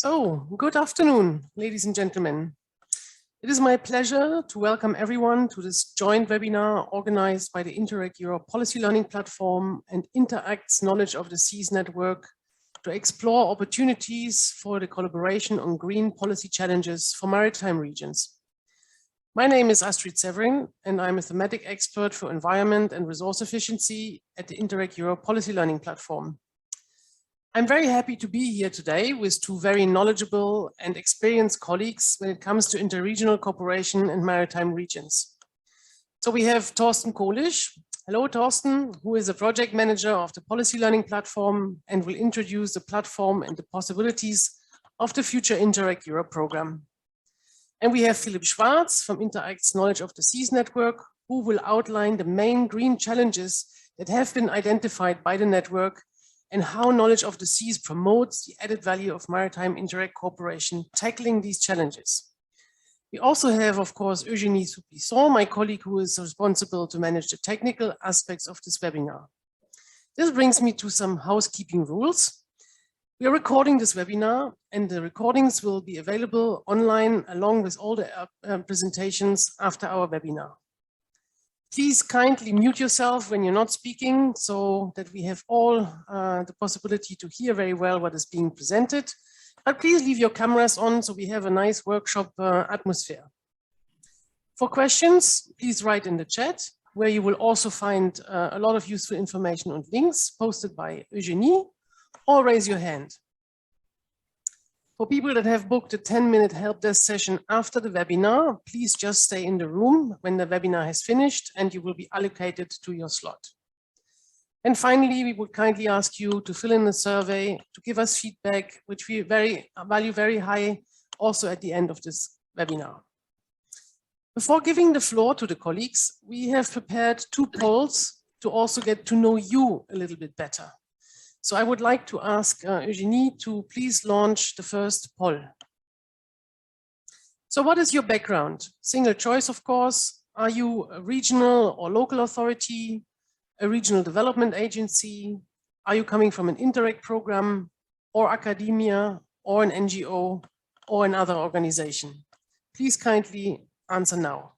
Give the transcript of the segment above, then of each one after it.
So, good afternoon, ladies and gentlemen. It is my pleasure to welcome everyone to this joint webinar organized by the Interreg Europe Policy Learning Platform and Interact's Knowledge of the Seas Network to explore opportunities for the collaboration on green policy challenges for maritime regions. My name is Astrid Severin, and I'm a thematic expert for environment and resource efficiency at the Interreg Europe Policy Learning Platform. I'm very happy to be here today with two very knowledgeable and experienced colleagues when it comes to interregional cooperation in maritime regions. So we have Thorsten Kohlisch. Hello, Thorsten, who is a project manager of the Policy Learning Platform and will introduce the platform and the possibilities of the future Interreg Europe program. And we have Philipp Schwarz from Interact's Knowledge of the Seas Network, who will outline the main green challenges that have been identified by the network and how knowledge of the seas promotes the added value of maritime Interreg cooperation tackling these challenges. We also have, of course, Eugénie Souplisson, my colleague who is responsible to manage the technical aspects of this webinar. This brings me to some housekeeping rules. We are recording this webinar and the recordings will be available online along with all the presentations after our webinar. Please kindly mute yourself when you're not speaking so that we have all the possibility to hear very well what is being presented. But please leave your cameras on so we have a nice workshop atmosphere. For questions, please write in the chat, where you will also find a lot of useful information and links posted by Eugénie, or raise your hand. For people that have booked a 10-minute help desk session after the webinar, please just stay in the room when the webinar has finished and you will be allocated to your slot. And finally, we would kindly ask you to fill in the survey to give us feedback, which we value very high also at the end of this webinar. Before giving the floor to the colleagues, we have prepared two polls to also get to know you a little bit better. So I would like to ask Eugénie to please launch the first poll. So what is your background? Single choice, of course. Are you a regional or local authority, a regional development agency? Are you coming from an Interreg program or academia or an NGO or another organization? Please kindly answer now.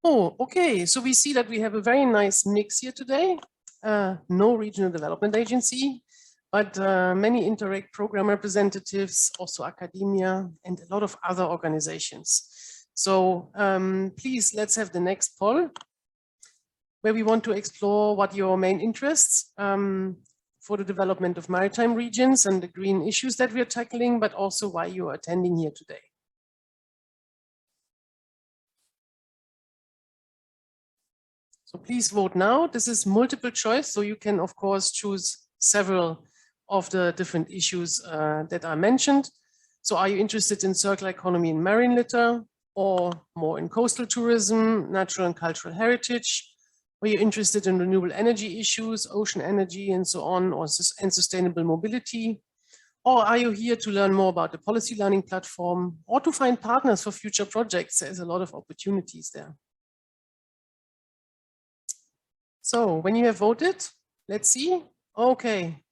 Oh, okay. So we see that we have a very nice mix here today. No regional development agency, but many Interreg program representatives, also academia, and a lot of other organizations. So please, let's have the next poll, where we want to explore what your main interests for the development of maritime regions and the green issues that we are tackling, but also why you are attending here today. So please vote now. This is multiple choice, so you can, of course, choose several of the different issues that are mentioned. So are you interested in circular economy and marine litter, or more in coastal tourism, natural and cultural heritage? Are you interested in renewable energy issues, ocean energy, and so on, and sustainable mobility? Or are you here to learn more about the policy learning platform or to find partners for future projects? There's a lot of opportunities there. So when you have voted, let's see. Okay,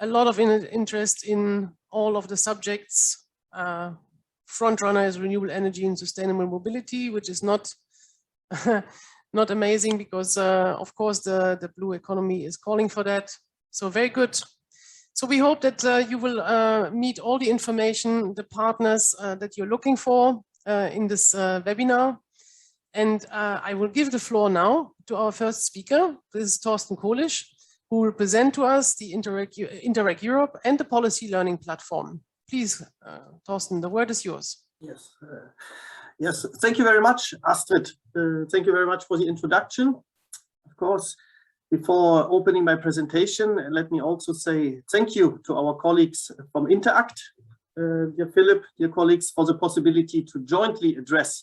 a lot of interest in all of the subjects. Frontrunner is renewable energy and sustainable mobility, which is not not amazing because, of course, the blue economy is calling for that. So very good. So we hope that you will meet all the information, the partners that you're looking for in this webinar. And I will give the floor now to our first speaker. This is Thorsten Kohlisch, who will present to us the Interreg Europe and the Policy Learning Platform. Please, Thorsten, the word is yours. Yes, yes. Thank you very much, Astrid. Thank you very much for the introduction. Of course, before opening my presentation, let me also say thank you to our colleagues from Interact, dear Philip, dear colleagues, for the possibility to jointly address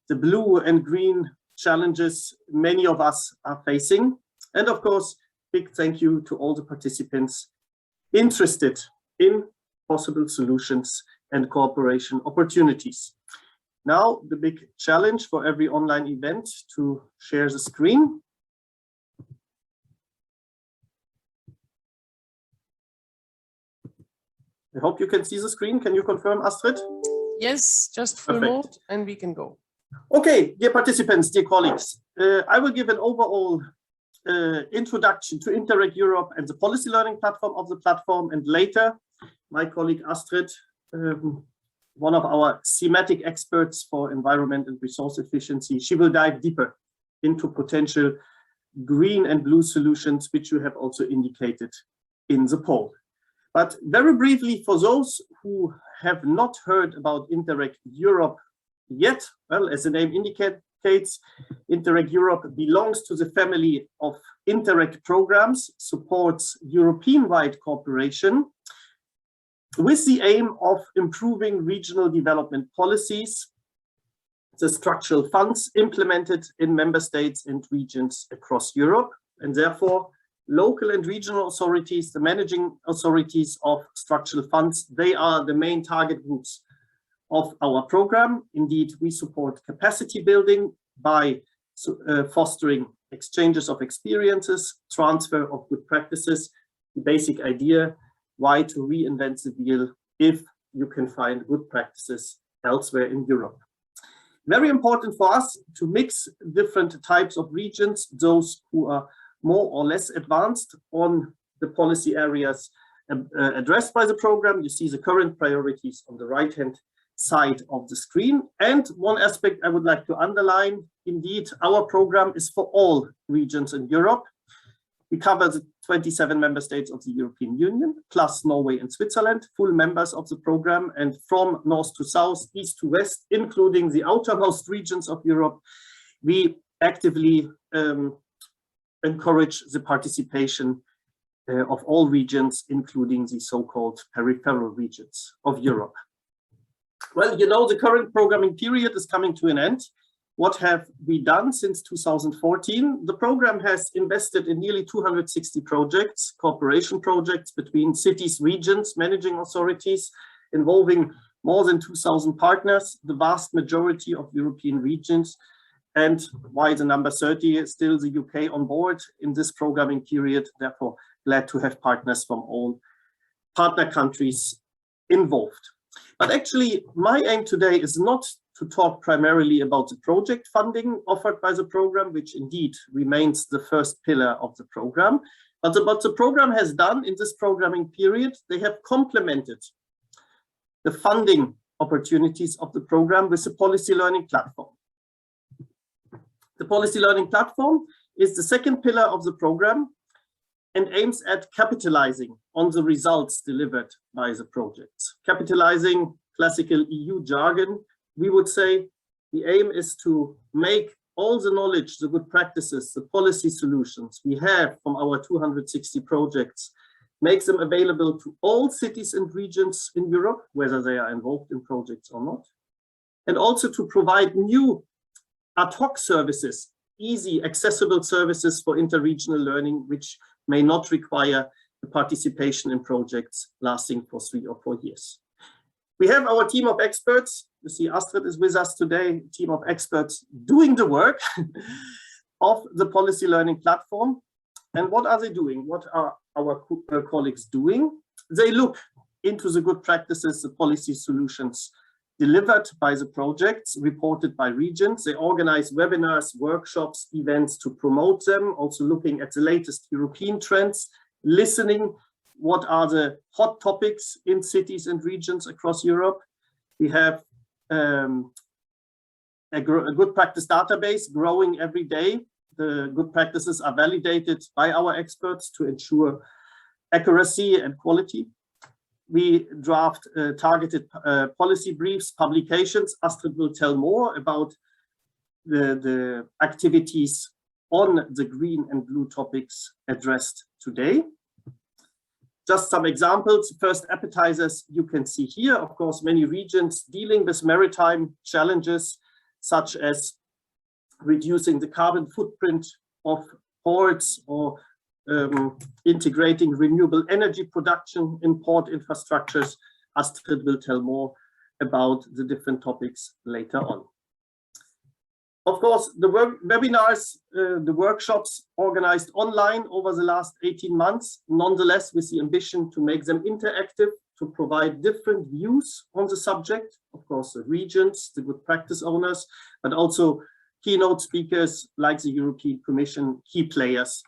the blue and green challenges many of us are facing. And of course, big thank you to all the participants interested in possible solutions and cooperation opportunities. Now, the big challenge for every online event to share the screen. I hope you can see the screen. Can you confirm, Astrid? Yes, just full mode and we can go. Okay, dear participants, dear colleagues, I will give an overall introduction to Interreg Europe and the policy learning platform of the platform, and later my colleague Astrid, one of our thematic experts for environment and resource efficiency, she will dive deeper into potential green and blue solutions, which you have also indicated in the poll. But very briefly, for those who have not heard about Interreg Europe yet, well, as the name indicates, Interreg Europe belongs to the family of Interreg programs, supports European-wide cooperation with the aim of improving regional development policies, the structural funds implemented in member states and regions across Europe, and therefore local and regional authorities, the managing authorities of structural funds, they are the main target groups of our program. Indeed, we support capacity building by fostering exchanges of experiences, transfer of good practices. The basic idea, why to reinvent the wheel if you can find good practices elsewhere in Europe. Very important for us to mix different types of regions, those who are more or less advanced on the policy areas addressed by the program. You see the current priorities on the right-hand side of the screen. And one aspect I would like to underline, indeed, our program is for all regions in Europe. We cover the 27 member states of the European Union, plus Norway and Switzerland, full members of the program, and from north to south, east to west, including the outermost regions of Europe, we actively encourage the participation of all regions, including the so-called peripheral regions of Europe. Well, you know, the current programming period is coming to an end. What have we done since 2014? The program has invested in nearly 260 projects, cooperation projects between cities, regions, managing authorities, involving more than 2,000 partners, the vast majority of European regions. And why the number 30 is still the UK on board in this programming period. Therefore, glad to have partners from all partner countries involved. But actually, my aim today is not to talk primarily about the project funding offered by the program, which indeed remains the first pillar of the program, but what the program has done in this programming period, they have complemented the funding opportunities of the program with the policy learning platform. The policy learning platform is the second pillar of the program and aims at capitalizing on the results delivered by the projects. Capitalizing, classical EU jargon, we would say the aim is to make all the knowledge, the good practices, the policy solutions we have from our 260 projects, make them available to all cities and regions in Europe, whether they are involved in projects or not, and also to provide new ad hoc services, easy, accessible services for interregional learning, which may not require the participation in projects lasting for 3 or 4 years. We have our team of experts. You see Astrid is with us today, team of experts doing the work of the policy learning platform. And what are they doing? What are our colleagues doing? They look into the good practices, the policy solutions delivered by the projects, reported by regions. They organize webinars, workshops, events to promote them, also looking at the latest European trends, listening what are the hot topics in cities and regions across Europe. We have a good practice database growing every day. The good practices are validated by our experts to ensure accuracy and quality. We draft targeted policy briefs, publications. Astrid will tell more about the activities on the green and blue topics addressed today. Just some examples, first appetizers you can see here. Of course, many regions dealing with maritime challenges, such as reducing the carbon footprint of ports or integrating renewable energy production in port infrastructures. Astrid will tell more about the different topics later on. Of course, the webinars, the workshops organized online over the last 18 months, nonetheless, with the ambition to make them interactive, to provide different views on the subject, of course, the regions, the good practice owners, but also keynote speakers like the European Commission, key players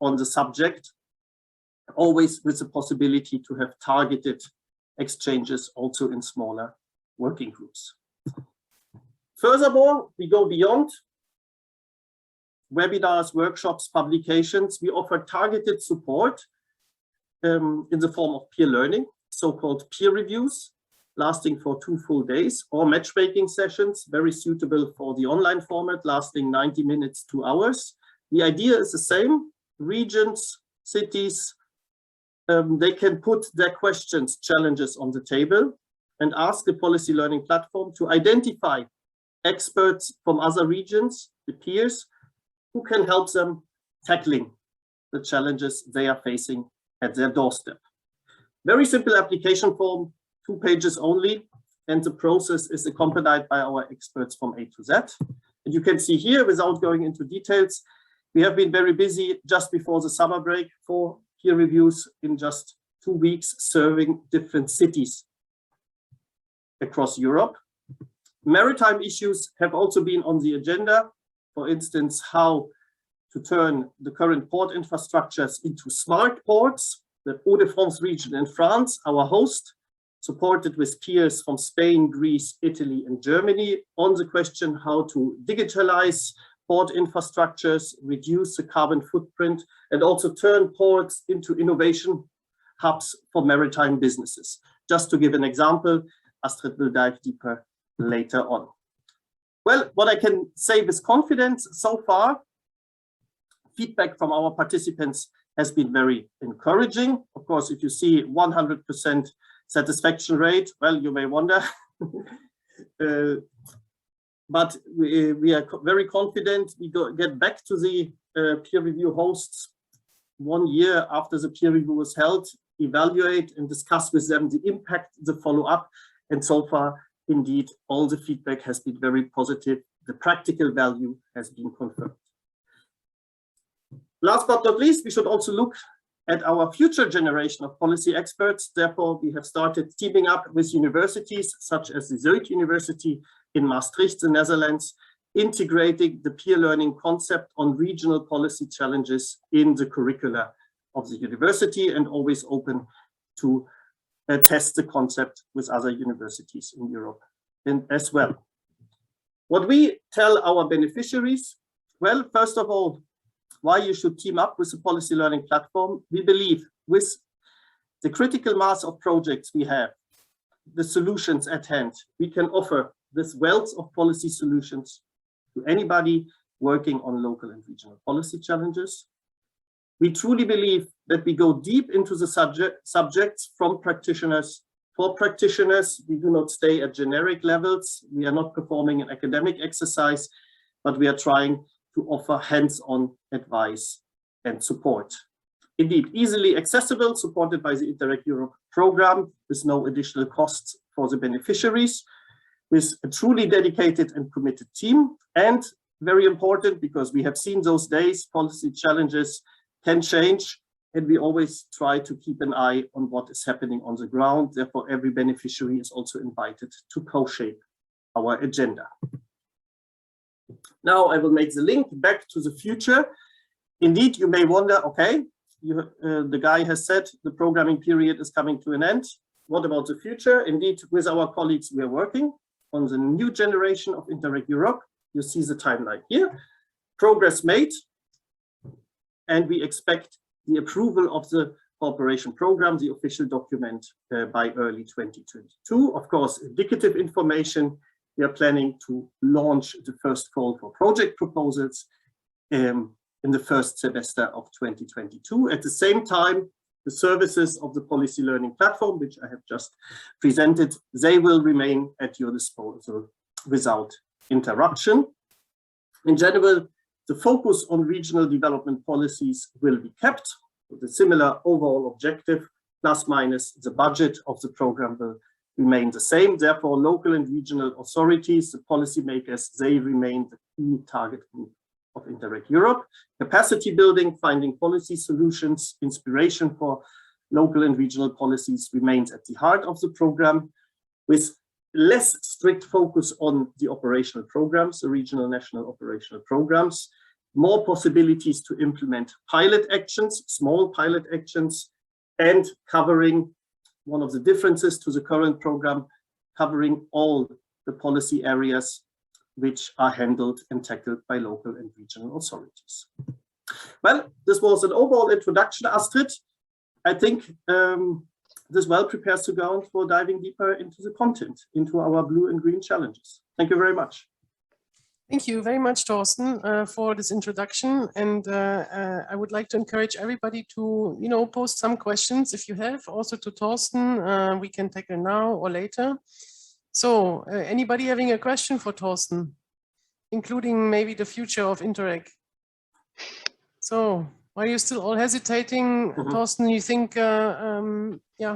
on the subject, always with the possibility to have targeted exchanges also in smaller working groups. Furthermore, we go beyond webinars, workshops, publications. We offer targeted support in the form of peer learning, so-called peer reviews, lasting for 2 full days, or matchmaking sessions, very suitable for the online format, lasting 90 minutes, 2 hours. The idea is the same. Regions, cities, they can put their questions, challenges on the table and ask the policy learning platform to identify experts from other regions, the peers, who can help them tackling the challenges they are facing at their doorstep. Very simple application form, 2 pages only, and the process is accompanied by our experts from A to Z. And you can see here, without going into details, we have been very busy just before the summer break for peer reviews in just 2 weeks, serving different cities across Europe. Maritime issues have also been on the agenda. For instance, how to turn the current port infrastructures into smart ports. The Hauts-de-France region in France, our host, supported with peers from Spain, Greece, Italy, and Germany on the question how to digitalize port infrastructures, reduce the carbon footprint, and also turn ports into innovation hubs for maritime businesses. Just to give an example, Astrid will dive deeper later on. Well, what I can say with confidence so far, feedback from our participants has been very encouraging. Of course, if you see 100% satisfaction rate, well, you may wonder. But we are very confident. We get back to the peer review hosts 1 year after the peer review was held, evaluate and discuss with them the impact, the follow-up. And so far, indeed, all the feedback has been very positive. The practical value has been confirmed. Last but not least, we should also look at our future generation of policy experts. Therefore, we have started teaming up with universities such as the Zuid University in Maastricht, the Netherlands, integrating the peer learning concept on regional policy challenges in the curricula of the university, and always open to test the concept with other universities in Europe as well. What we tell our beneficiaries, well, first of all, why you should team up with the policy learning platform. We believe with the critical mass of projects we have, the solutions at hand, we can offer this wealth of policy solutions to anybody working on local and regional policy challenges. We truly believe that we go deep into the subjects from practitioners. For practitioners, we do not stay at generic levels. We are not performing an academic exercise, but we are trying to offer hands-on advice and support. Indeed, easily accessible, supported by the Interreg Europe program with no additional costs for the beneficiaries, with a truly dedicated and committed team. And very important, because we have seen those days, policy challenges can change, and we always try to keep an eye on what is happening on the ground. Therefore, every beneficiary is also invited to co-shape our agenda. Now I will make the link back to the future. Indeed, you may wonder, okay, the guy has said the programming period is coming to an end. What about the future? Indeed, with our colleagues, we are working on the new generation of Interreg Europe. You see the timeline here. Progress made, and we expect the approval of the cooperation program, the official document, by early 2022. Of course, indicative information. We are planning to launch the first call for project proposals in the first semester of 2022. At the same time, the services of the policy learning platform, which I have just presented, they will remain at your disposal without interruption. In general, The focus on regional development policies will be kept with a similar overall objective, plus minus the budget of the program will remain the same. Therefore, local and regional authorities, the policymakers, they remain the key target group of Interreg Europe. Capacity building, finding policy solutions, inspiration for local and regional policies remains at the heart of the program, with less strict focus on the operational programs, the regional national operational programs, more possibilities to implement pilot actions, small pilot actions, and covering one of the differences to the current program, covering all the policy areas which are handled and tackled by local and regional authorities. Well, this was an overall introduction, Astrid. I think this well prepares the ground for diving deeper into the content, into our blue and green challenges. Thank you very much. Thank you very much, Torsten, for this introduction. And I would like to encourage everybody to, post some questions if you have, also to Torsten. We can tackle now or later. So anybody having a question for Torsten, including maybe the future of Interreg? So are you still all hesitating? Torsten, you think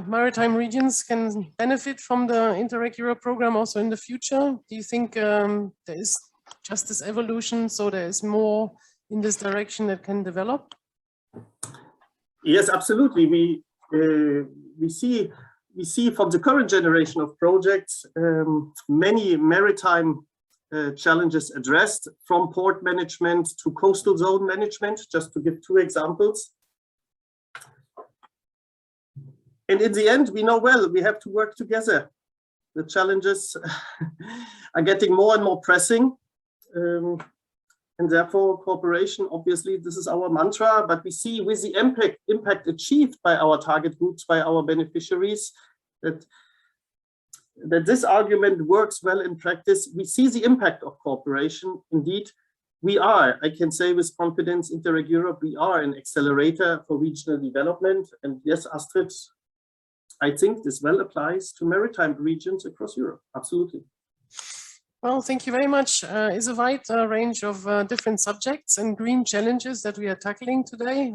maritime regions can benefit from the Interreg Europe program also in the future? Do you think there is just this evolution, so there is more in this direction that can develop? Yes, absolutely. We see from the current generation of projects many maritime challenges addressed, from port management to coastal zone management, just to give two examples. And in the end, we know well we have to work together. The challenges are getting more and more pressing. And therefore, cooperation, obviously, this is our mantra, but we see with the impact achieved by our target groups, by our beneficiaries, that this argument works well in practice. We see the impact of cooperation. Indeed, we are, I can say with confidence, Interreg Europe, we are an accelerator for regional development. And yes, Astrid, I think this well applies to maritime regions across Europe. Absolutely. Well, thank you very much. It's a wide range of different subjects and green challenges that we are tackling today.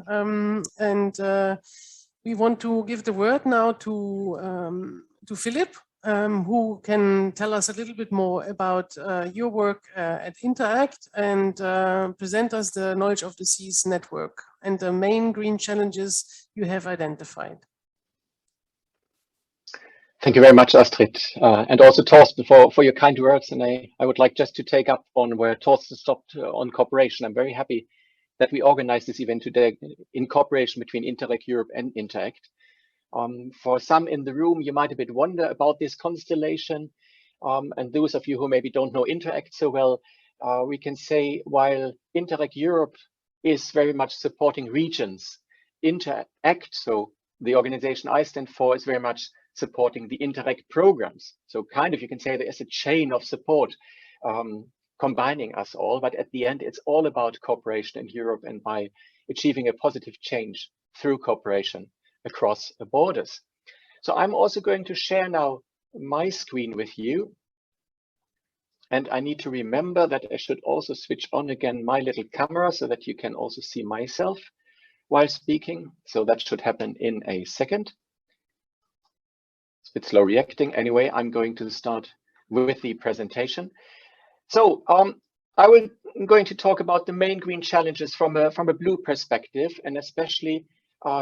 We want to give the word now to Philip, who can tell us a little bit more about your work at Interact and present us the Knowledge of the Seas network and the main green challenges you have identified. Thank you very much, Astrid, and also Torsten for your kind words. And I would like just to take up on where Torsten stopped on cooperation. I'm very happy that we organized this event today in cooperation between Interreg Europe and Interact. For some in the room, you might a bit wonder about this constellation. And those of you who maybe don't know Interact so well, we can say while Interreg Europe is very much supporting regions, Interact, so the organization I stand for, is very much supporting the Interreg programs. So kind of, you can say there's a chain of support combining us all, but at the end, it's all about cooperation in Europe and by achieving a positive change through cooperation across the borders. So I'm also going to share now my screen with you. And I need to remember that I should also switch on again my little camera so that you can also see myself while speaking. So that should happen in a second. It's a bit slow reacting. Anyway, I'm going to start with the presentation. So I'm going to talk about the main green challenges from a blue perspective, and especially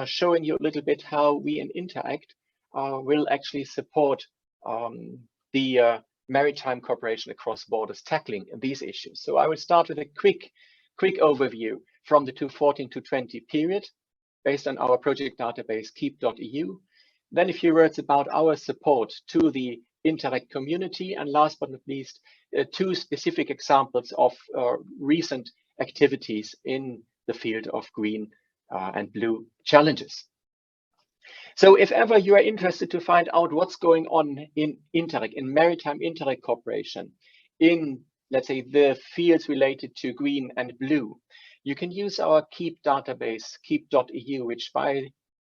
showing you a little bit how we in Interact will actually support the maritime cooperation across borders tackling these issues. So I will start with a quick overview from the 2014 to 20 period based on our project database keep.eu. Then a few words about our support to the Interreg community, and last but not least, two specific examples of recent activities in the field of green and blue challenges. So if ever you are interested to find out what's going on in Interreg, in maritime Interreg cooperation, in, let's say, the fields related to green and blue, you can use our Keep database, keep.eu, which by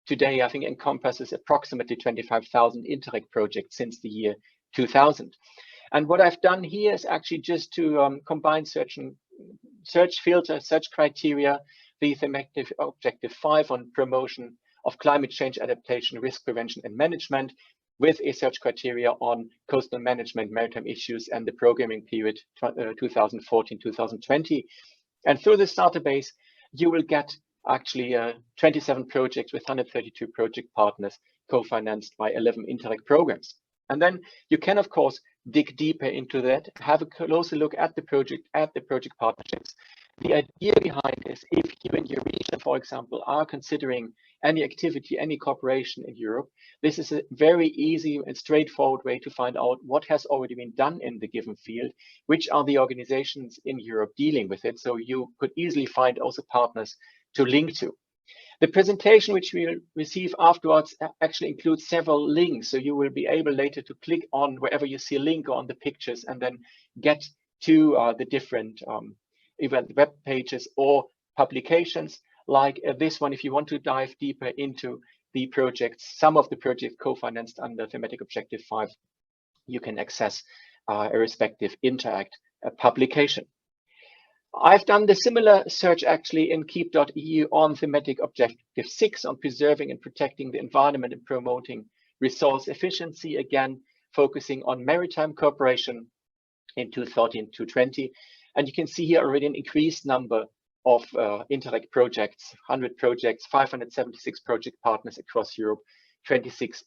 today, I think, encompasses approximately 25,000 Interreg projects since the year 2000. And what I've done here is actually just to combine certain search filter, search criteria, the thematic objective 5 on promotion of climate change adaptation, risk prevention and management, with a search criteria on coastal management, maritime issues, and the programming period 2014-2020. And through this database, you will get actually 27 projects with 132 project partners co-financed by 11 Interreg programs. And then you can, of course, dig deeper into that, have a closer look at the project partnerships. The idea behind is if you in your region, for example, are considering any activity, any cooperation in Europe, this is a very easy and straightforward way to find out what has already been done in the given field, which are the organizations in Europe dealing with it. So you could easily find also partners to link to. The presentation which we will receive afterwards actually includes several links. So you will be able later to click on wherever you see a link on the pictures and then get to the different event web pages or publications like this one. If you want to dive deeper into the projects, some of the projects co-financed under thematic objective 5, you can access a respective Interreg publication. I've done the similar search actually in keep.eu on thematic objective 6 on preserving and protecting the environment and promoting resource efficiency, again focusing on maritime cooperation in 2014-2020. And you can see here already an increased number of Interreg projects, 100 projects, 576 project partners across Europe, 26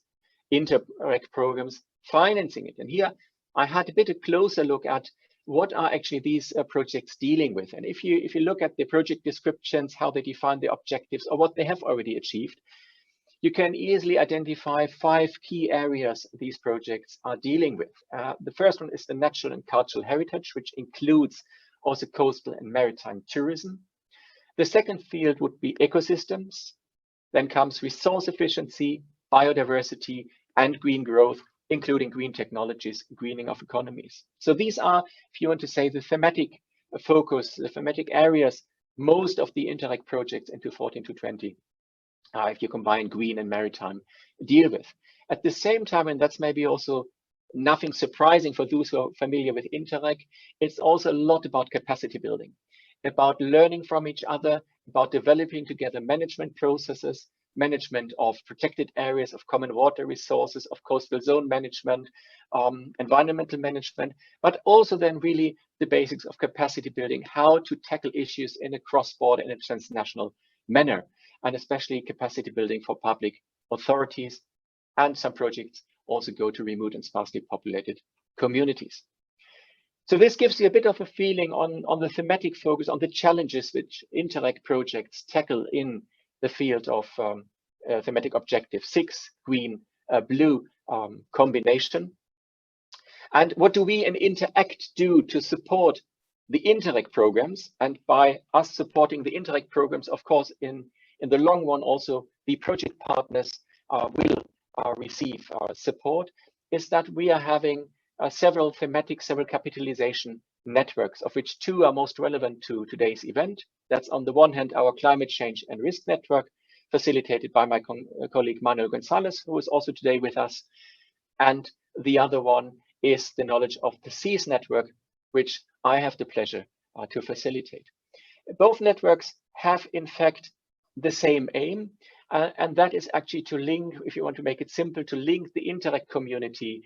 Interreg programs financing it. And here I had a bit of closer look at what are actually these projects dealing with. And if you look at the project descriptions, how they define the objectives or what they have already achieved, you can easily identify 5 key areas these projects are dealing with. The first one is the natural and cultural heritage, which includes also coastal and maritime tourism. The second field would be ecosystems. Then comes resource efficiency, biodiversity, and green growth, including green technologies, greening of economies. So these are, if you want to say, the thematic focus, the thematic areas, most of the Interreg projects into 14-20, if you combine green and maritime, deal with. At the same time, and that's maybe also nothing surprising for those who are familiar with Interreg, it's also a lot about capacity building, about learning from each other, about developing together management processes, management of protected areas, of common water resources, of coastal zone management, environmental management, but also then really the basics of capacity building, how to tackle issues in a cross-border and a transnational manner, and especially capacity building for public authorities. And some projects also go to remote and sparsely populated communities. So this gives you a bit of a feeling on the thematic focus, on the challenges which Interreg projects tackle in the field of thematic objective 6, green, blue combination. And what do we in Interact do to support the Interreg programs? And by us supporting the Interreg programs, of course, in the long run, also the project partners will receive support, is that we are having several capitalization networks, of which 2 are most relevant to today's event. That's on the one hand, our climate change and risk network, facilitated by my colleague Manuel Gonzalez, who is also today with us. And the other one is the knowledge of the seas network, which I have the pleasure to facilitate. Both networks have, in fact, the same aim, and that is actually to link, if you want to make it simple, to link the Interreg community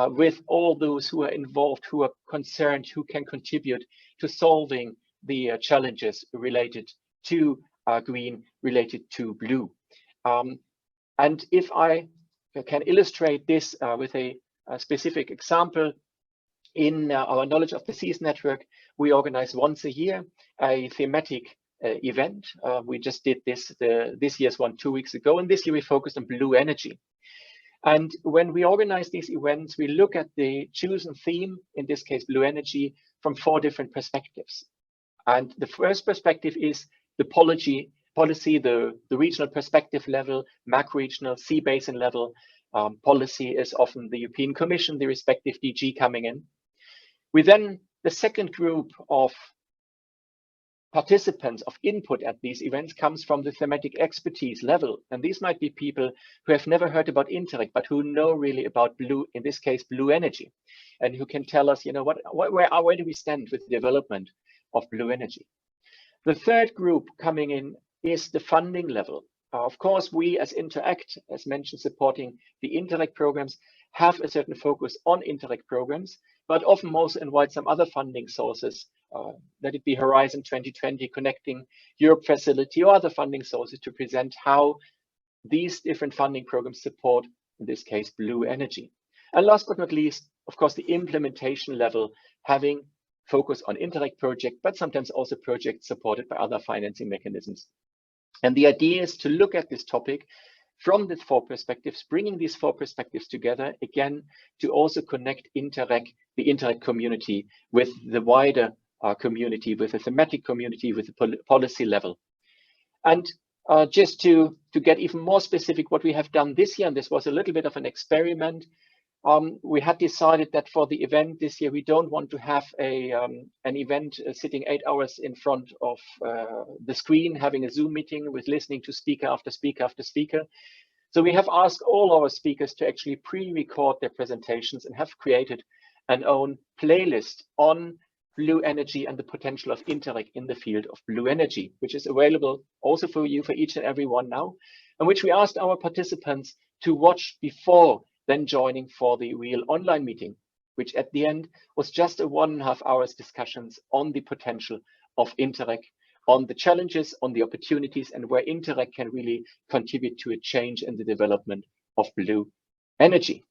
with all those who are involved, who are concerned, who can contribute to solving the challenges related to green, related to blue. And if I can illustrate this with a specific example, in our Knowledge of the Seas network, we organize once a year a thematic event. We just did this year's one 2 weeks ago, and this year we focused on blue energy. And when we organize these events, we look at the chosen theme, in this case, blue energy, from 4 different perspectives. And the first perspective is the policy, the regional perspective level, macro-regional, sea basin level. Policy is often the European Commission, the respective DG coming in. We then, the second group of participants of input at these events comes from the thematic expertise level. And these might be people who have never heard about Interreg, but who know really about blue, in this case, blue energy, and who can tell us, you know, where do we stand with development of blue energy. The third group coming in is the funding level. Of course, we as Interact, as mentioned, supporting the Interreg programs, have a certain focus on Interreg programs, but often also invite some other funding sources, let it be Horizon 2020, Connecting Europe Facility, or other funding sources to present how these different funding programs support, in this case, blue energy. And last but not least, of course, the implementation level, having focus on Interreg project, but sometimes also projects supported by other financing mechanisms. And the idea is to look at this topic from the four perspectives, bringing these four perspectives together, again, to also connect Interreg, the Interreg community, with the wider community, with the thematic community, with the policy level. And just to get even more specific, what we have done this year, and this was a little bit of an experiment, we had decided that for the event this year, we don't want to have an event sitting 8 hours in front of the screen, having a Zoom meeting with listening to speaker after speaker after speaker. So we have asked all our speakers to actually pre-record their presentations and have created an own playlist on blue energy and the potential of Interreg in the field of blue energy, which is available also for you, for each and every one now, and which we asked our participants to watch before then joining for the real online meeting, which at the end was just a 1.5 hours discussions on the potential of Interreg, on the challenges, on the opportunities, and where Interreg can really contribute to a change in the development of blue energy.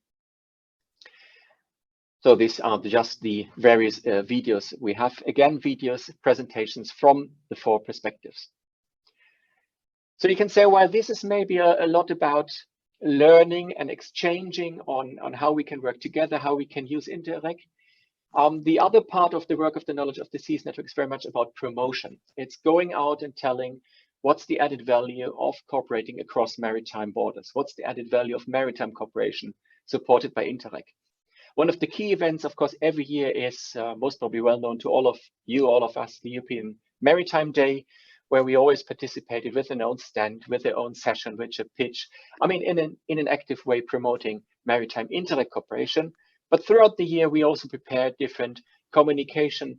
So these are just the various videos we have. Again, videos, presentations from the four perspectives. So you can say, well, this is maybe a lot about learning and exchanging on how we can work together, how we can use Interreg. The other part of the work of the Knowledge of the Seas Network is very much about promotion. It's going out and telling what's the added value of cooperating across maritime borders. What's the added value of maritime cooperation supported by Interreg? One of the key events, of course, every year is most probably well known to all of you, all of us, the European Maritime Day, where we always participated with an own stand, with their own session, with a pitch. I mean, in an active way, promoting maritime Interreg cooperation. But throughout the year, we also prepare different communication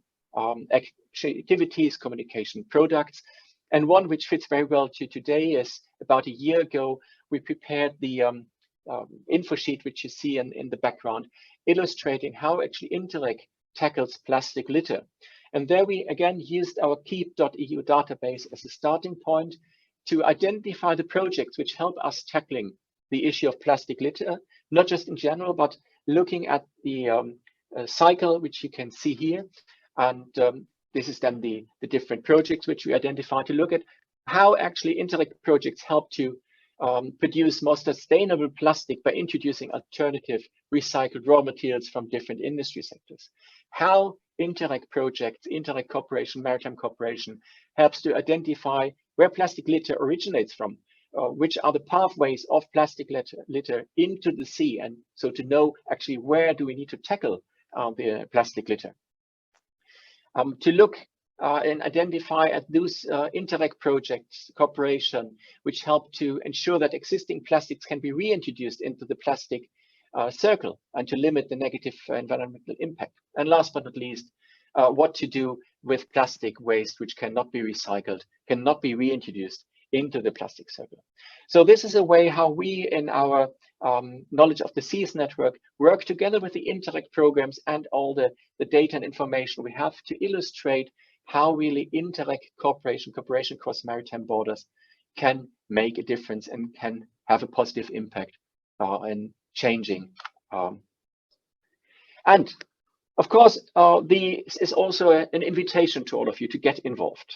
activities, communication products. And one which fits very well to today is about a year ago, we prepared the info sheet, which you see in the background, illustrating how actually Interreg tackles plastic litter. And there we again used our keep.eu database as a starting point to identify the projects which help us tackling the issue of plastic litter, not just in general, but looking at the cycle, which you can see here. And this is then the different projects which we identify to look at how actually Interreg projects help to produce more sustainable plastic by introducing alternative recycled raw materials from different industry sectors. How Interreg projects, Interreg cooperation, maritime cooperation helps to identify where plastic litter originates from, which are the pathways of plastic litter into the sea, and so to know actually where do we need to tackle the plastic litter. To look and identify at those Interreg projects, cooperation, which help to ensure that existing plastics can be reintroduced into the plastic circle and to limit the negative environmental impact. And last but not least, what to do with plastic waste which cannot be recycled, cannot be reintroduced into the plastic circle. So this is a way how we in our Knowledge of the Seas Network work together with the Interreg programs and all the data and information we have to illustrate how really Interreg cooperation across maritime borders can make a difference and can have a positive impact in changing. And of course, this is also an invitation to all of you to get involved.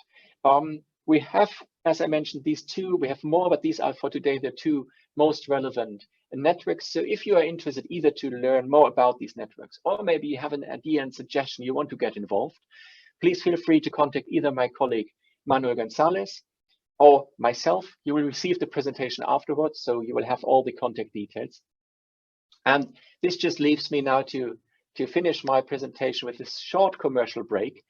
We have, as I mentioned, these two, we have more, but these are for today the two most relevant networks. So if you are interested either to learn more about these networks, or maybe you have an idea and suggestion you want to get involved, please feel free to contact either my colleague Manuel Gonzalez or myself. You will receive the presentation afterwards, so you will have all the contact details. And this just leaves me now to finish my presentation with this short commercial break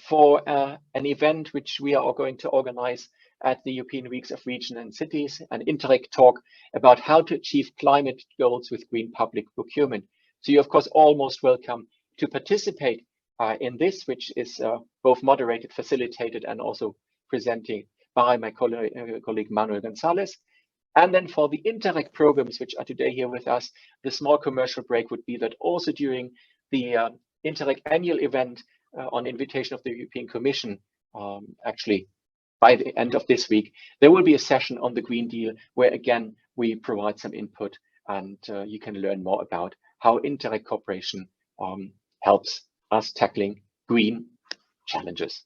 for an event which we are going to organize at the European Weeks of Regions and Cities, an Interreg talk about how to achieve climate goals with green public procurement. So you're of course all most welcome to participate in this, which is both moderated, facilitated, and also presented by my colleague Manuel Gonzalez. And then for the Interreg programs, which are today here with us, the small commercial break would be that also during the Interreg annual event on invitation of the European Commission, actually by the end of this week, there will be a session on the Green Deal where again, we provide some input and you can learn more about how Interreg cooperation helps us tackling green challenges.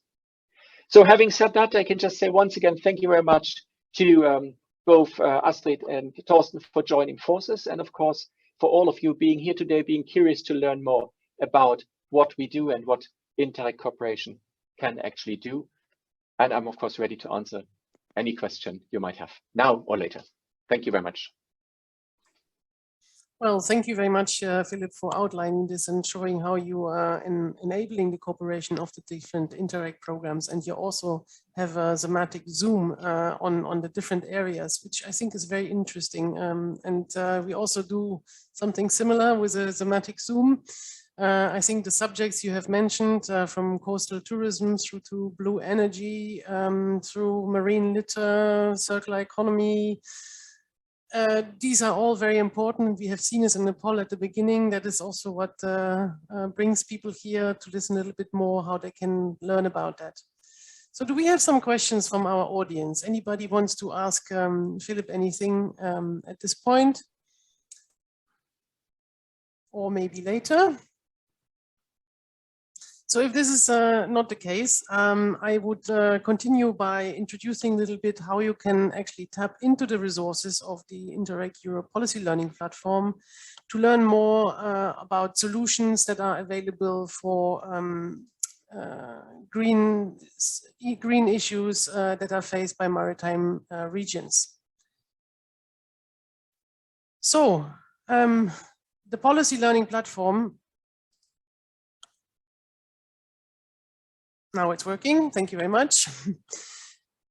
So having said that, I can just say once again, thank you very much to both Astrid and Thorsten for joining forces, and of course, for all of you being here today, being curious to learn more about what we do and what Interreg cooperation can actually do. And I'm of course ready to answer any question you might have now or later. Thank you very much. Well, thank you very much, Philip, for outlining this and showing how you are enabling the cooperation of the different Interreg programs. And you also have a thematic zoom on the different areas, which I think is very interesting. We also do something similar with a thematic zoom. I think the subjects you have mentioned, from coastal tourism through to blue energy, through marine litter, circular economy, these are all very important. We have seen this in Nepal at the beginning. That is also what brings people here to listen a little bit more how they can learn about that. So do we have some questions from our audience? Anybody wants to ask Philip anything at this point? Or maybe later? So if this is not the case, I would continue by introducing a little bit how you can actually tap into the resources of the Interreg Europe Policy Learning Platform to learn more about solutions that are available for green issues that are faced by maritime regions. So the Policy Learning Platform, now it's working. Thank you very much.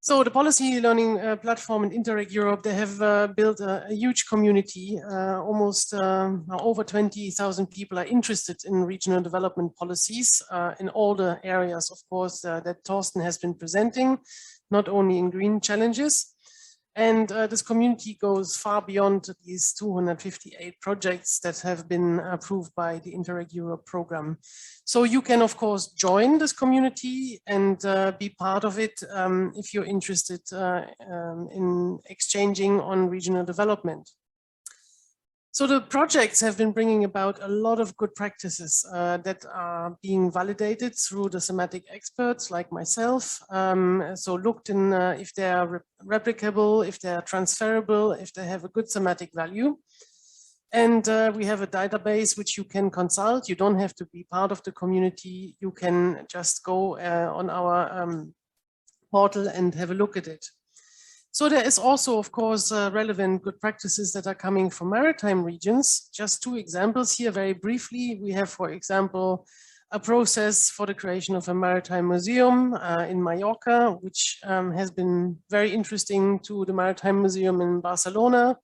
So the Policy Learning Platform in Interreg Europe, they have built a huge community. Almost over 20,000 people are interested in regional development policies in all the areas, of course, that Thorsten has been presenting, not only in green challenges. And this community goes far beyond these 258 projects that have been approved by the Interreg Europe program. So you can, of course, join this community and be part of it if you're interested in exchanging on regional development. So the projects have been bringing about a lot of good practices that are being validated through the thematic experts like myself. So looked in if they are replicable, if they are transferable, if they have a good thematic value. And we have a database which you can consult. You don't have to be part of the community. You can just go on our portal and have a look at it. So there is also, of course, relevant good practices that are coming from maritime regions. Just two examples here very briefly. We have, for example, a process for the creation of a maritime museum in Mallorca, which has been very interesting to the Maritime Museum in Barcelona.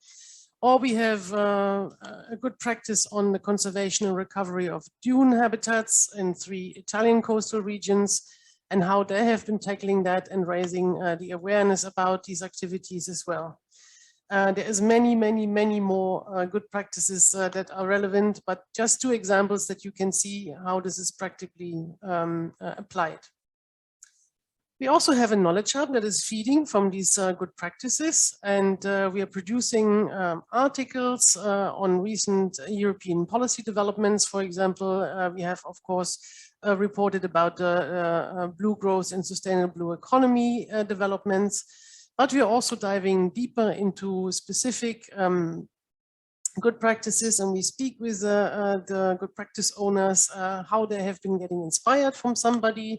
Or we have a good practice on the conservation and recovery of dune habitats in 3 Italian coastal regions, and how they have been tackling that and raising the awareness about these activities as well. There is many more good practices that are relevant, but just two examples that you can see how this is practically applied. We also have a knowledge hub that is feeding from these good practices, and we are producing articles on recent European policy developments. For example, we have, of course, reported about the blue growth and sustainable blue economy developments, but we are also diving deeper into specific good practices, and we speak with the good practice owners, how they have been getting inspired from somebody,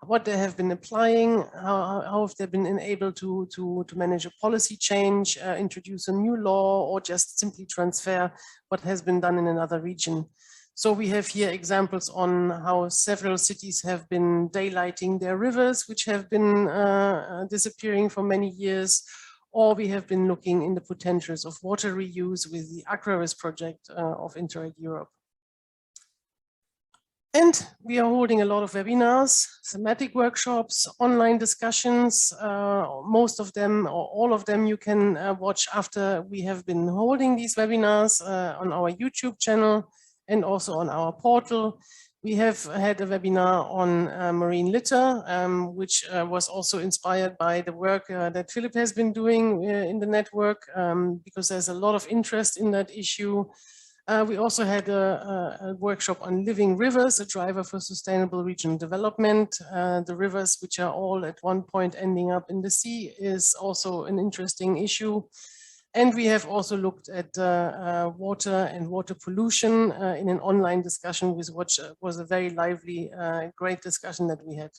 what they have been applying, how have they been able to manage a policy change, introduce a new law, or just simply transfer what has been done in another region. So we have here examples on how several cities have been daylighting their rivers, which have been disappearing for many years, or we have been looking in the potentials of water reuse with the Aquarius project of Interreg Europe. And we are holding a lot of webinars, thematic workshops, online discussions. Most of them or all of them you can watch after we have been holding these webinars on our YouTube channel and also on our portal. We have had a webinar on marine litter, which was also inspired by the work that Philip has been doing in the network, because there's a lot of interest in that issue. We also had a workshop on living rivers, a driver for sustainable regional development. The rivers, which are all at one point ending up in the sea, is also an interesting issue. And we have also looked at water and water pollution in an online discussion, which was a very lively, great discussion that we had.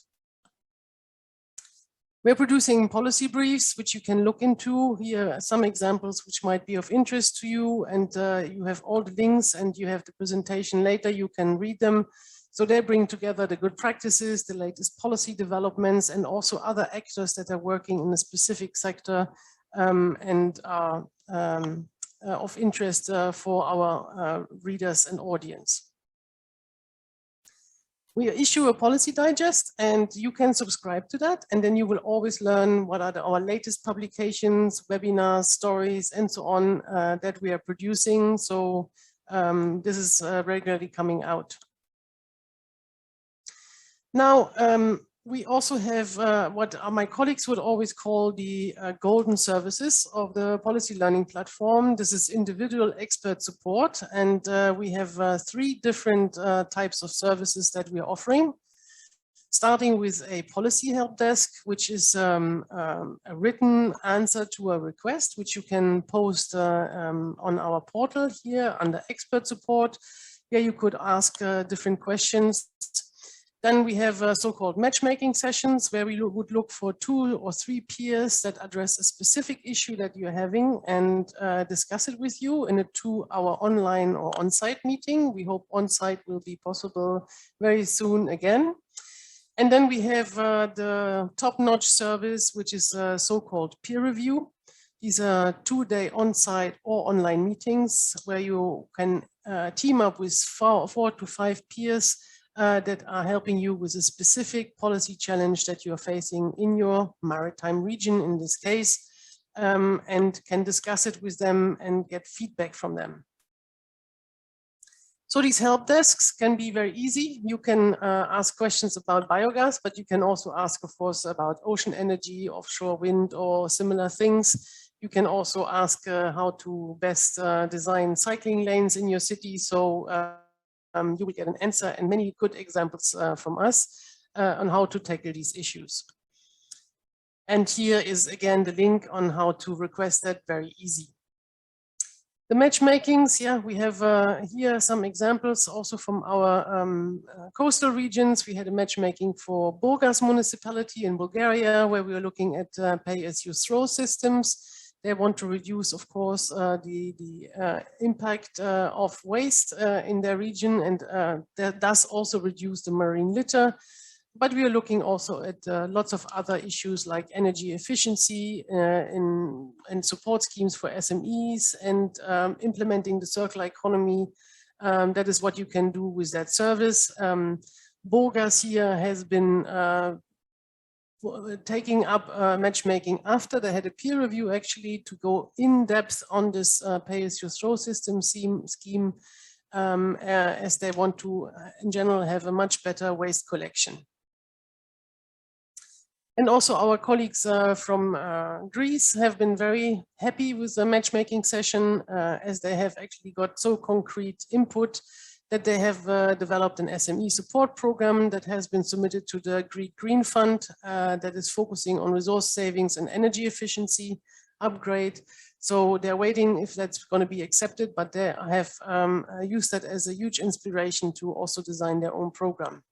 We're producing policy briefs, which you can look into. Here are some examples which might be of interest to you, and you have all the links and you have the presentation later, you can read them. So they bring together the good practices, the latest policy developments, and also other actors that are working in a specific sector and are of interest for our readers and audience. We issue a policy digest and you can subscribe to that, and then you will always learn what are our latest publications, webinars, stories, and so on that we are producing. So this is regularly coming out. Now, we also have what my colleagues would always call the golden services of the policy learning platform. This is individual expert support, and we have 3 different types of services that we are offering. Starting with a policy help desk, which is a written answer to a request, which you can post on our portal here under expert support. Here you could ask different questions. Then we have so-called matchmaking sessions where we would look for 2 or 3 peers that address a specific issue that you're having and discuss it with you in a 2-hour online or on-site meeting. We hope on-site will be possible very soon again. And then we have the top-notch service, which is so-called peer review. These are 2-day on-site or online meetings where you can team up with 4 to 5 peers that are helping you with a specific policy challenge that you're facing in your maritime region in this case, and can discuss it with them and get feedback from them. So these help desks can be very easy. You can ask questions about biogas, but you can also ask, of course, about ocean energy, offshore wind, or similar things. You can also ask how to best design cycling lanes in your city. So you will get an answer and many good examples from us on how to tackle these issues. And here is again the link on how to request that, very easy. The matchmakings, yeah, we have here some examples also from our coastal regions. We had a matchmaking for Burgas municipality in Bulgaria, where we were looking at pay-as-you-throw systems. They want to reduce, of course, the impact of waste in their region, and that does also reduce the marine litter. But we are looking also at lots of other issues like energy efficiency and support schemes for SMEs and implementing the circular economy. That is what you can do with that service. Burgas here has been taking up matchmaking after they had a peer review actually to go in depth on this pay-as-you-throw system scheme as they want to in general have a much better waste collection. And also our colleagues from Greece have been very happy with the matchmaking session as they have actually got so concrete input that they have developed an SME support program that has been submitted to the Greek Green Fund that is focusing on resource savings and energy efficiency upgrade. So they're waiting if that's going to be accepted, but they have used that as a huge inspiration to also design their own program.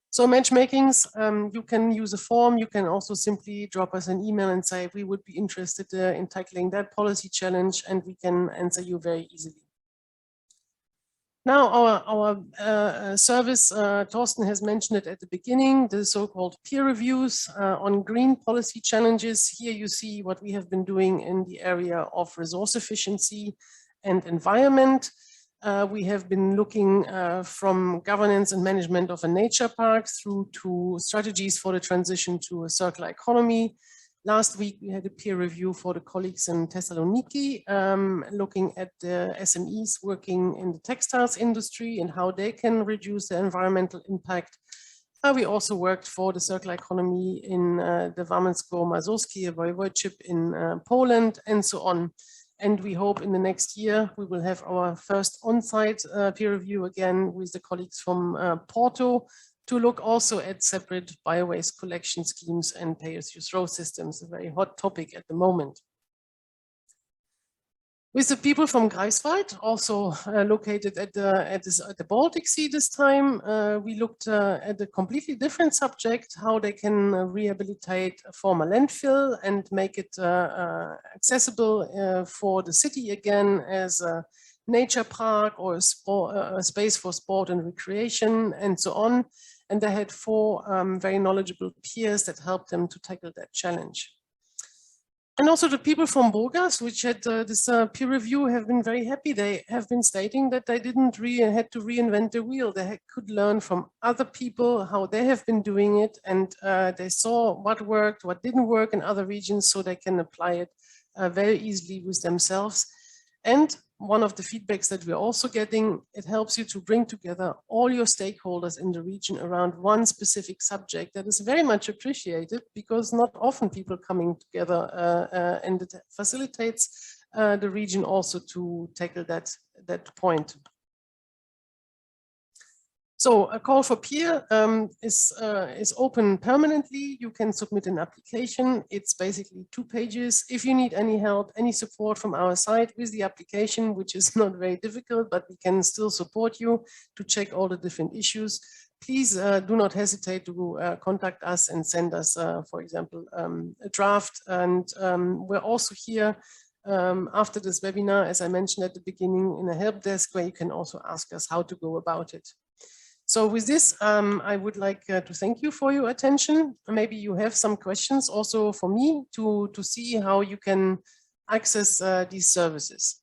So matchmakings, you can use a form. You can also simply drop us an email and say, we would be interested in tackling that policy challenge, and we can answer you very easily. Now our service, Thorsten has mentioned it at the beginning, the so-called peer reviews on green policy challenges. Here you see what we have been doing in the area of resource efficiency and environment. We have been looking from governance and management of a nature park through to strategies for the transition to a circular economy. Last week, we had a peer review for the colleagues in Thessaloniki, looking at the SMEs working in the textiles industry and how they can reduce the environmental impact. We also worked for the circular economy in the Warmińsko-Mazurskie Voivodeship in Poland and so on. And we hope in the next year, we will have our first on-site peer review again with the colleagues from Porto, to look also at separate biowaste collection schemes and pay-as-you-throw systems, a very hot topic at the moment. With the people from Greifswald, also located at the Baltic Sea this time, we looked at a completely different subject, how they can rehabilitate a former landfill and make it accessible for the city again as a nature park or a space for sport and recreation and so on. And they had 4 very knowledgeable peers that helped them to tackle that challenge. And also the people from Burgas, which had this peer review, have been very happy. They have been stating that they didn't had to reinvent the wheel. They could learn from other people how they have been doing it, and they saw what worked, what didn't work in other regions, so they can apply it very easily with themselves. And one of the feedbacks that we're also getting, it helps you to bring together all your stakeholders in the region around one specific subject. That is very much appreciated, because not often people coming together and it facilitates the region also to tackle that point. So a call for peer is open permanently. You can submit an application. It's basically 2 pages. If you need any help, any support from our side with the application, which is not very difficult, but we can still support you to check all the different issues, please do not hesitate to contact us and send us, for example, a draft. And we're also here after this webinar, as I mentioned at the beginning, in a help desk where you can also ask us how to go about it. So with this, I would like to thank you for your attention. Maybe you have some questions also for me to see how you can access these services.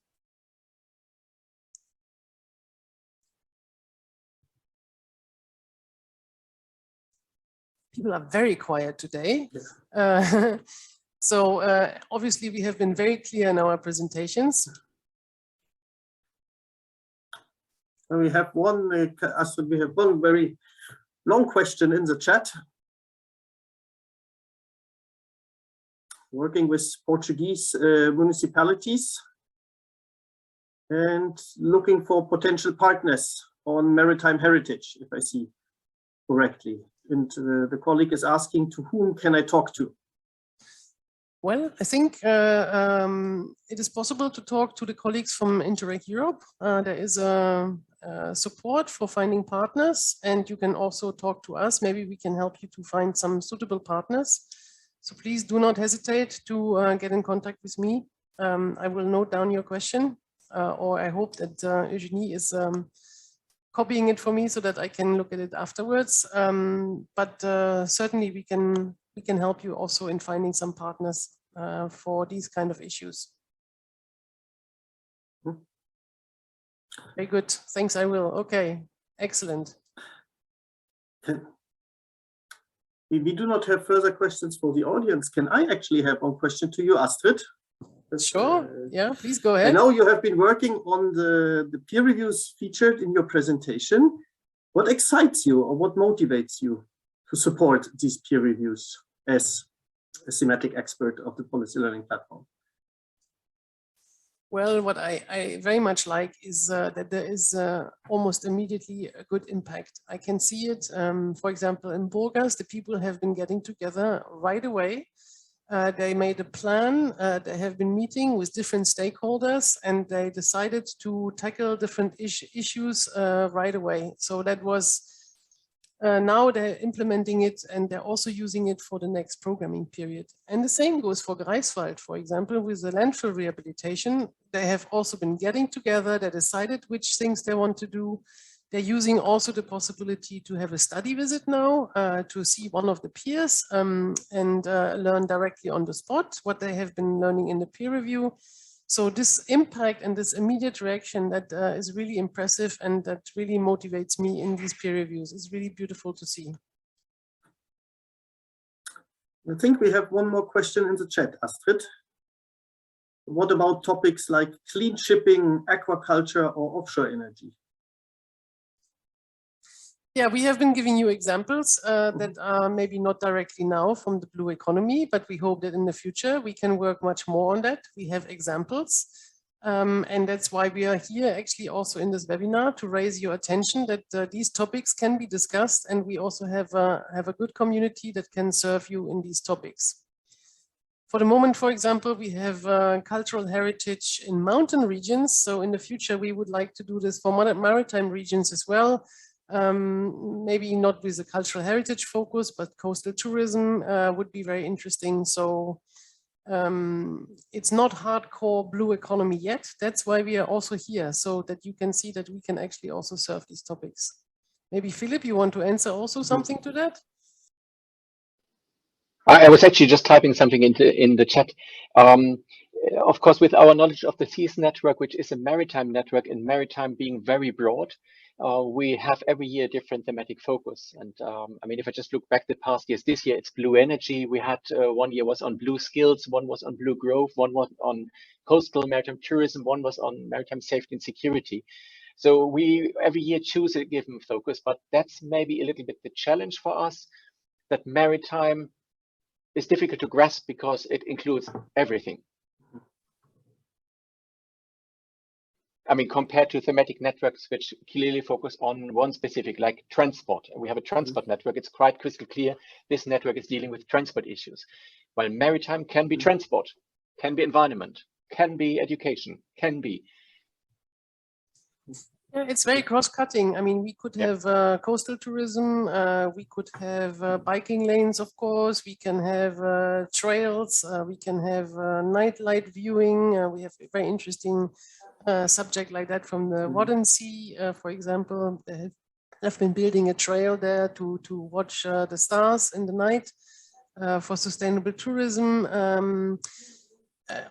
People are very quiet today. So obviously we have been very clear in our presentations. We have one very long question in the chat. Working with Portuguese municipalities and looking for potential partners on maritime heritage, if I see correctly. And the colleague is asking, to whom can I talk to? Well, I think it is possible to talk to the colleagues from Interreg Europe. There is a support for finding partners, and you can also talk to us. Maybe we can help you to find some suitable partners. So please do not hesitate to get in contact with me. I will note down your question, or I hope that Eugenie is copying it for me so that I can look at it afterwards. But certainly we can help you also in finding some partners for these kind of issues. Very good. Thanks, I will. Okay, excellent. We do not have further questions for the audience. Can I actually have one question to you, Astrid? Sure. Yeah, please go ahead. I know you have been working on the peer reviews featured in your presentation. What excites you or what motivates you to support these peer reviews as a thematic expert of the policy learning platform? Well, what I very much like is that there is almost immediately a good impact. I can see it, for example, in Burgas, the people have been getting together right away. They made a plan, they have been meeting with different stakeholders, and they decided to tackle different issues right away. So that was, now they're implementing it, and they're also using it for the next programming period. And the same goes for Greifswald, for example, with the landfill rehabilitation. They have also been getting together, they decided which things they want to do. They're using also the possibility to have a study visit now to see one of the peers and learn directly on the spot what they have been learning in the peer review. So this impact and this immediate reaction that is really impressive, and that really motivates me in these peer reviews. It's really beautiful to see. I think we have one more question in the chat, Astrid. What about topics like clean shipping, aquaculture, or offshore energy? Yeah, we have been giving you examples that are maybe not directly now from the blue economy, but we hope that in the future we can work much more on that. We have examples, and that's why we are here actually also in this webinar, to raise your attention that these topics can be discussed, and we also have a good community that can serve you in these topics. For the moment, for example, we have cultural heritage in mountain regions. So in the future, we would like to do this for maritime regions as well. Maybe not with a cultural heritage focus, but coastal tourism would be very interesting. So it's not hardcore blue economy yet. That's why we are also here, so that you can see that we can actually also serve these topics. Maybe Philip, you want to answer also something to that? I was actually just typing something in the chat. Of course, with our knowledge of the SEAS network, which is a maritime network, and maritime being very broad, we have every year different thematic focus. And I mean, if I just look back the past years, this year it's blue energy. We had 1 year was on blue skills, one was on blue growth, one was on coastal maritime tourism, one was on maritime safety and security. So we every year choose a given focus, but that's maybe a little bit the challenge for us, that maritime is difficult to grasp because it includes everything. I mean, compared to thematic networks, which clearly focus on one specific, like transport. We have a transport network. It's quite crystal clear. This network is dealing with transport issues. While maritime can be transport, can be environment, can be education, can be. Yeah, it's very cross-cutting. I mean, we could have coastal tourism, we could have biking lanes, of course, we can have trails, we can have nightlight viewing. We have a very interesting subject like that from the Wadden Sea, for example. They have been building a trail there to watch the stars in the night for sustainable tourism.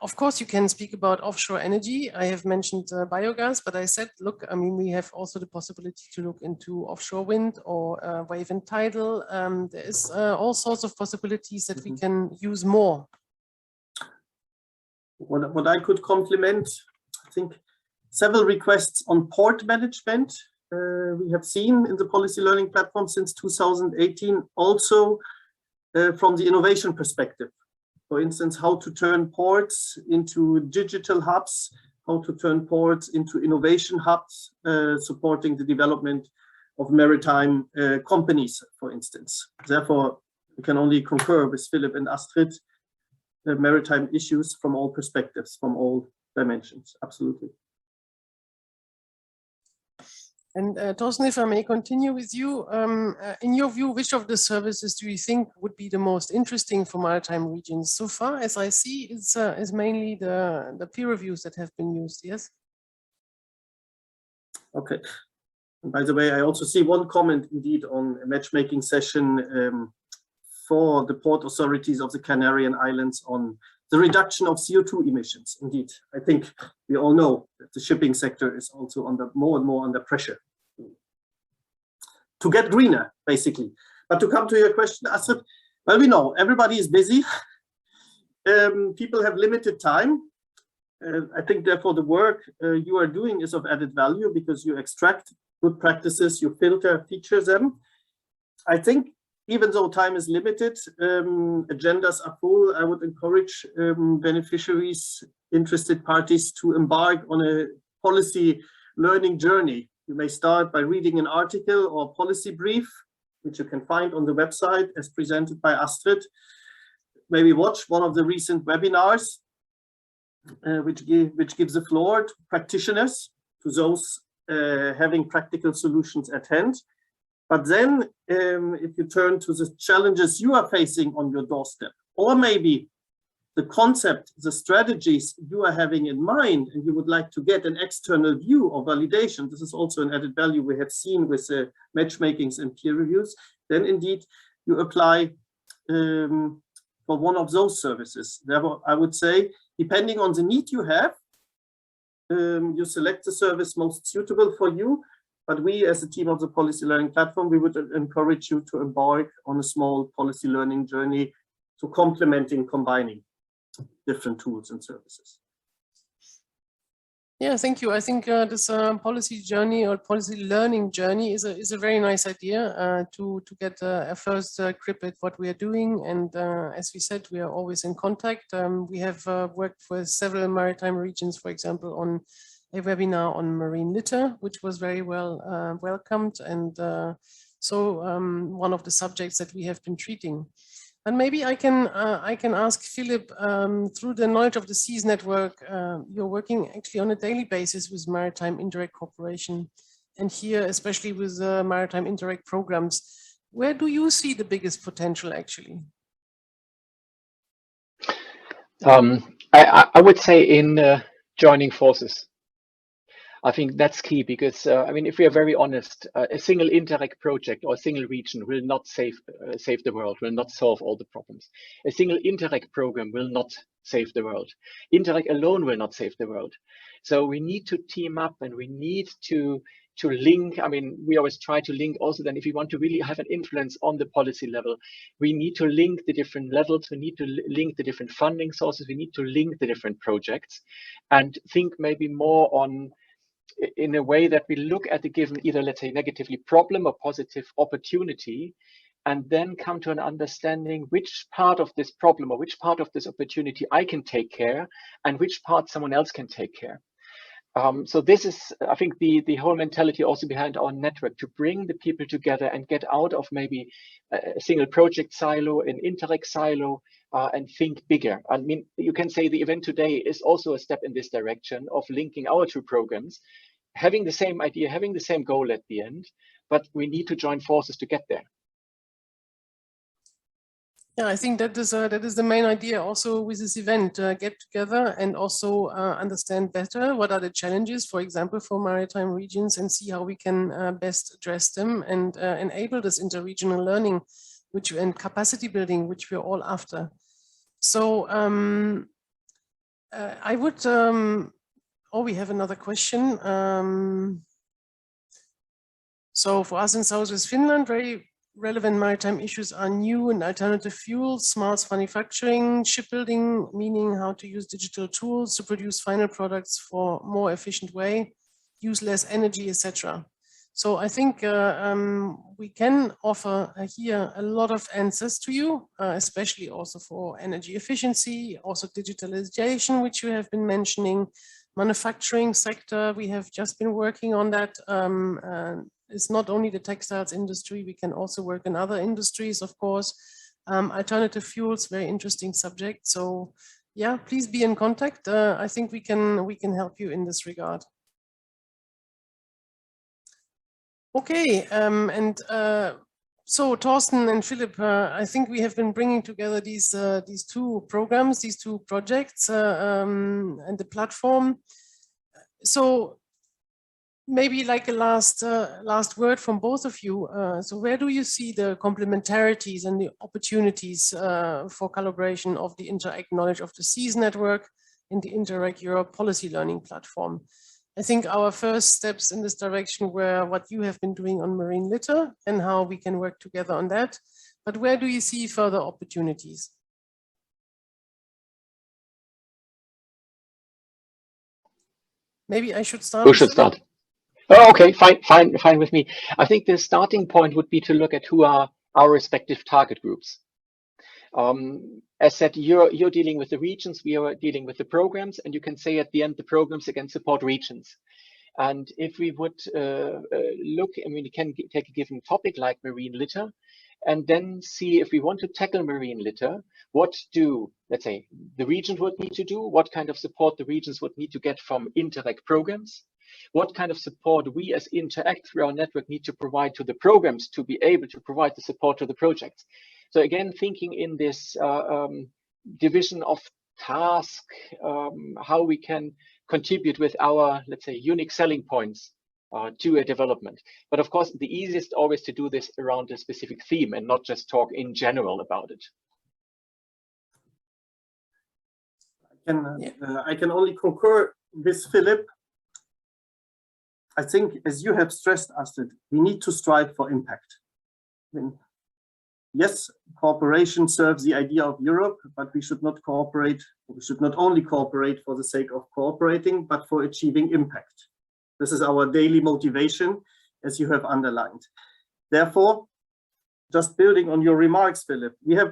Of course, you can speak about offshore energy. I have mentioned biogas, but I said, look, I mean, we have also the possibility to look into offshore wind or wave and tidal. There is all sorts of possibilities that we can use more. What I could complement, I think several requests on port management we have seen in the policy learning platform since 2018, also from the innovation perspective. For instance, how to turn ports into digital hubs, how to turn ports into innovation hubs, supporting the development of maritime companies, for instance. Therefore, we can only concur with Philip and Astrid, the maritime issues from all perspectives, from all dimensions, absolutely. And Thorsten, if I may continue with you, in your view, which of the services do you think would be the most interesting for maritime regions? So far, as I see, it's mainly the peer reviews that have been used, yes? Okay. And by the way, I also see one comment indeed on a matchmaking session for the port authorities of the Canarian Islands on the reduction of CO2 emissions. Indeed, I think we all know that the shipping sector is also under more and more under pressure to get greener, basically. But to come to your question, Astrid, well, we know everybody is busy. People have limited time. I think therefore the work you are doing is of added value because you extract good practices, you filter, feature them. I think even though time is limited, agendas are full, I would encourage beneficiaries, interested parties to embark on a policy learning journey. You may start by reading an article or policy brief, which you can find on the website as presented by Astrid. Maybe watch one of the recent webinars, which gives the floor to practitioners, to those having practical solutions at hand. But then if you turn to the challenges you are facing on your doorstep, or maybe the concept, the strategies you are having in mind, and you would like to get an external view or validation, this is also an added value we have seen with matchmakings and peer reviews, then indeed you apply for one of those services. Therefore, I would say, depending on the need you have, you select the service most suitable for you. But we, as a team of the Policy Learning Platform, we would encourage you to embark on a small policy learning journey to complementing, combining different tools and services. Yeah, thank you. I think this policy journey or policy learning journey is a very nice idea to get a first grip at what we are doing. And as we said, we are always in contact. We have worked for several maritime regions, for example, on a webinar on marine litter, which was very well welcomed, and one of the subjects that we have been treating. And maybe I can ask Philip, through the Knowledge of the Seas network, you're working actually on a daily basis with Maritime Interreg Corporation, and here especially with Maritime Interreg programs. Where do you see the biggest potential actually? I would say in joining forces. I think that's key because, I mean, if we are very honest, a single Interreg project or a single region will not save the world, will not solve all the problems. A single Interreg program will not save the world. Interreg alone will not save the world. So we need to team up and we need to link. I mean, we always try to link also then if we want to really have an influence on the policy level, we need to link the different levels. We need to link the different funding sources. We need to link the different projects and think maybe more on in a way that we look at the given either, let's say, negatively problem or positive opportunity, and then come to an understanding which part of this problem or which part of this opportunity I can take care and which part someone else can take care. So this is, I think, the whole mentality also behind our network, to bring the people together and get out of maybe a single project silo, an Interreg silo, and think bigger. I mean, you can say the event today is also a step in this direction of linking our two programs, having the same idea, having the same goal at the end, but we need to join forces to get there. Yeah, I think that is the main idea also with this event, get together and also understand better what are the challenges, for example, for maritime regions, and see how we can best address them and enable this interregional learning and capacity building, which we're all after. So I would, we have another question. So for us in Southwest Finland, very relevant maritime issues are new and alternative fuels, smart manufacturing, shipbuilding, meaning how to use digital tools to produce final products for more efficient way, use less energy, etc. So I think we can offer here a lot of answers to you, especially also for energy efficiency, also digitalization, which you have been mentioning, manufacturing sector. We have just been working on that. It's not only the textiles industry, we can also work in other industries, of course. Alternative fuels, very interesting subject. So yeah, please be in contact. I think we can help you in this regard. Okay, so Thorsten and Philip, I think we have been bringing together these two programs, these two projects, and the platform. So maybe like a last word from both of you. So where do you see the complementarities and the opportunities for collaboration of the Interreg Knowledge of the Seas network and the Interreg Europe Policy Learning Platform? I think our first steps in this direction were what you have been doing on marine litter and how we can work together on that. But where do you see further opportunities? Maybe I should start. Who should start? Oh, okay, fine with me. I think the starting point would be to look at who are our respective target groups. As said, you're dealing with the regions, we are dealing with the programs, and you can say at the end the programs again support regions. And if we would look, I mean, we can take a given topic like marine litter, and then see if we want to tackle marine litter, what do, let's say, the regions would need to do, what kind of support the regions would need to get from Interreg programs, what kind of support we as Interreg through our network need to provide to the programs to be able to provide the support to the projects. So again, thinking in this division of task, how we can contribute with our, let's say, unique selling points to a development. But of course, the easiest always to do this around a specific theme and not just talk in general about it. I can only concur with Philip. I think, as you have stressed, Astrid, we need to strive for impact. I mean, yes, cooperation serves the idea of Europe, but we should not cooperate. We should not only cooperate for the sake of cooperating, but for achieving impact. This is our daily motivation, as you have underlined. Therefore, just building on your remarks, Philip, we have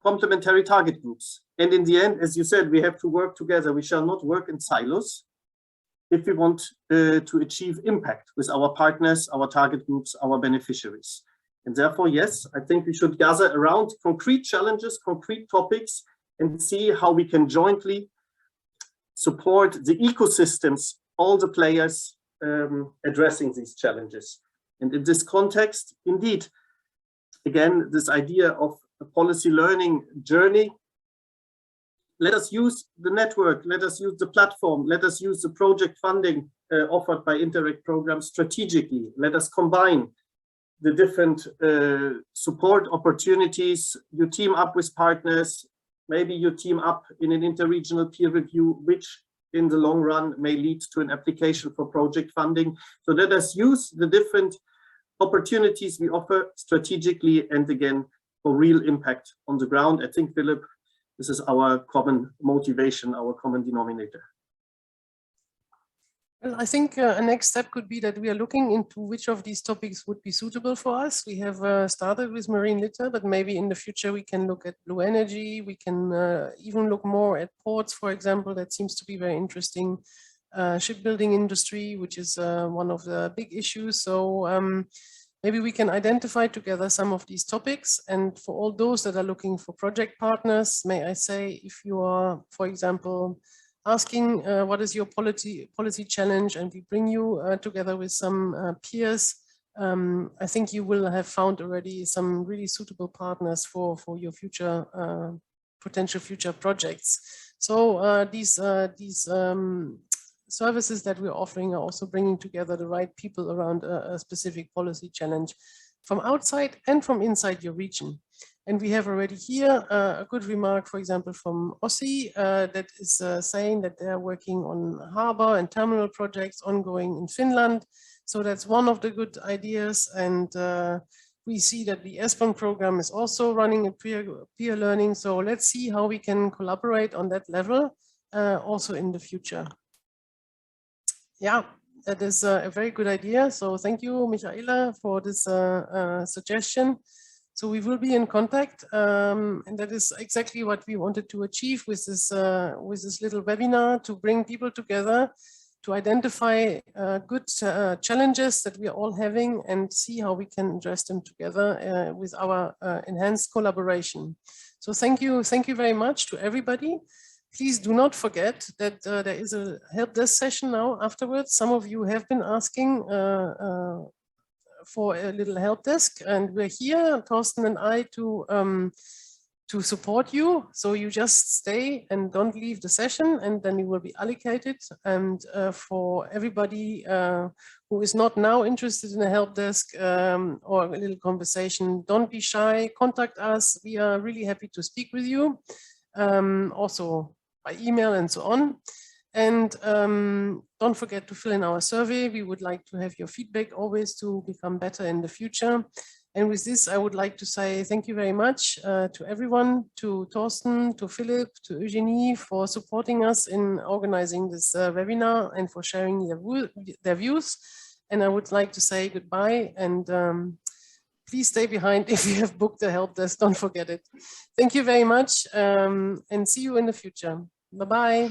complementary target groups. And in the end, as you said, we have to work together. We shall not work in silos if we want to achieve impact with our partners, our target groups, our beneficiaries. And therefore, yes, I think we should gather around concrete challenges, concrete topics, and see how we can jointly support the ecosystems, all the players addressing these challenges. And in this context, indeed, again, this idea of a policy learning journey, let us use the network, let us use the platform, let us use the project funding offered by Interreg programs strategically. Let us combine the different support opportunities. You team up with partners, maybe you team up in an interregional peer review, which in the long run may lead to an application for project funding. So let us use the different opportunities we offer strategically and again for real impact on the ground. I think, Philip, this is our common motivation, our common denominator. Well, I think a next step could be that we are looking into which of these topics would be suitable for us. We have started with marine litter, but maybe in the future we can look at blue energy. We can even look more at ports, for example. That seems to be very interesting. Shipbuilding industry, which is one of the big issues. So maybe we can identify together some of these topics. And for all those that are looking for project partners, may I say, if you are, for example, asking what is your policy challenge, and we bring you together with some peers, I think you will have found already some really suitable partners for your future potential future projects. So these services that we're offering are also bringing together the right people around a specific policy challenge from outside and from inside your region. And we have already here a good remark, for example, from Ossi, that is saying that they're working on harbor and terminal projects ongoing in Finland. So that's one of the good ideas. And we see that the ESPON program is also running a peer learning. So let's see how we can collaborate on that level also in the future. Yeah, that is a very good idea. So thank you, Michaela, for this suggestion. So we will be in contact, and that is exactly what we wanted to achieve with this little webinar, to bring people together, to identify good challenges that we are all having and see how we can address them together with our enhanced collaboration. So thank you very much to everybody. Please do not forget that there is a help desk session now afterwards. Some of you have been asking for a little help desk, and we're here, Thorsten and I, to support you. So you just stay and don't leave the session, and then you will be allocated. And for everybody who is not now interested in a help desk or a little conversation, don't be shy, contact us. We are really happy to speak with you, also by email and so on. And don't forget to fill in our survey. We would like to have your feedback always to become better in the future. And with this, I would like to say thank you very much to everyone, to Thorsten, to Philip, to Eugenie for supporting us in organizing this webinar and for sharing their views. And I would like to say goodbye, and please stay behind if you have booked a help desk, don't forget it. Thank you very much, and see you in the future. Bye-bye.